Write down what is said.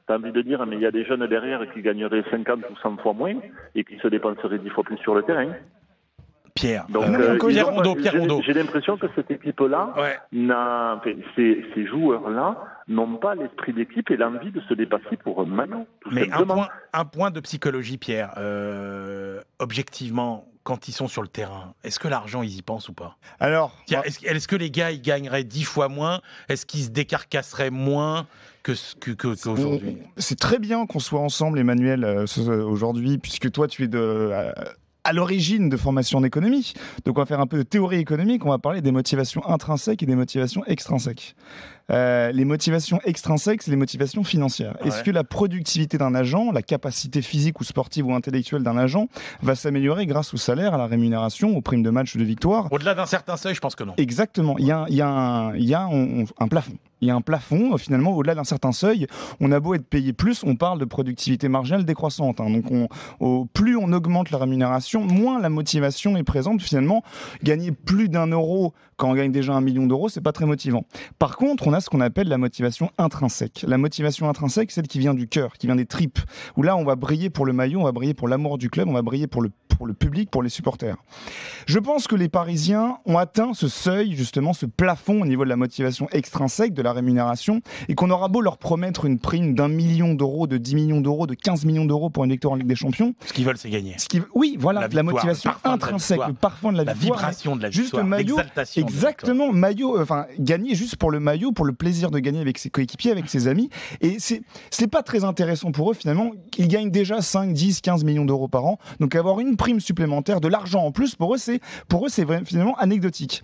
tu as envie de dire, mais il y a des jeunes derrière qui gagneraient 50 ou 100 fois moins et qui se dépenseraient 10 fois plus sur le terrain. Pierre, Donc, Pierre Rondeau. J'ai l'impression que cette équipe-là, ces joueurs-là, n'ont pas l'esprit d'équipe et l'envie de se dépasser pour un maillot. Mais un point de psychologie, Pierre. Objectivement, quand ils sont sur le terrain, est-ce que l'argent, ils y pensent ou pas? Alors, est-ce que les gars, ils gagneraient 10 fois moins? Est-ce qu'ils se décarcasseraient moins qu'aujourd'hui? C'est très bien qu'on soit ensemble, Emmanuel, aujourd'hui, puisque toi, tu es à l'origine de formation en économie. Donc on va faire un peu de théorie économique, on va parler des motivations intrinsèques et des motivations extrinsèques. Les motivations extrinsèques, c'est les motivations financières. Ouais. Est-ce que la productivité d'un agent, la capacité physique ou sportive ou intellectuelle d'un agent va s'améliorer grâce au salaire, à la rémunération, aux primes de match ou de victoire? Au-delà d'un certain seuil, je pense que non. Exactement. Il y a un plafond. Il y a un plafond, finalement, au-delà d'un certain seuil. On a beau être payé plus, on parle de productivité marginale décroissante. Donc, plus on augmente la rémunération, moins la motivation est présente. Finalement, gagner plus d'1 euro quand on gagne déjà 1 million d'euros, c'est pas très motivant. Par contre, on a ce qu'on appelle la motivation intrinsèque. La motivation intrinsèque, c'est celle qui vient du cœur, qui vient des tripes. Où là, on va briller pour le maillot, on va briller pour l'amour du club, on va briller pour le public, pour les supporters. Je pense que les Parisiens ont atteint ce seuil, justement, ce plafond au niveau de la motivation extrinsèque, de la rémunération, et qu'on aura beau leur promettre une prime d'1 million d'euros, de 10 millions d'euros, de 15 millions d'euros pour une victoire en Ligue des Champions. Ce qu'ils veulent, c'est gagner. Oui, voilà, la motivation intrinsèque, le parfum de la victoire. La vibration de la victoire, juste le maillot, l'exaltation. Exactement, maillot, gagner juste pour le maillot, pour le plaisir de gagner avec ses coéquipiers, avec ses amis. Et c'est pas très intéressant pour eux, finalement. Ils gagnent déjà 5, 10, 15 millions d'euros par an. Donc avoir une prime supplémentaire, de l'argent en plus, pour eux, c'est finalement anecdotique.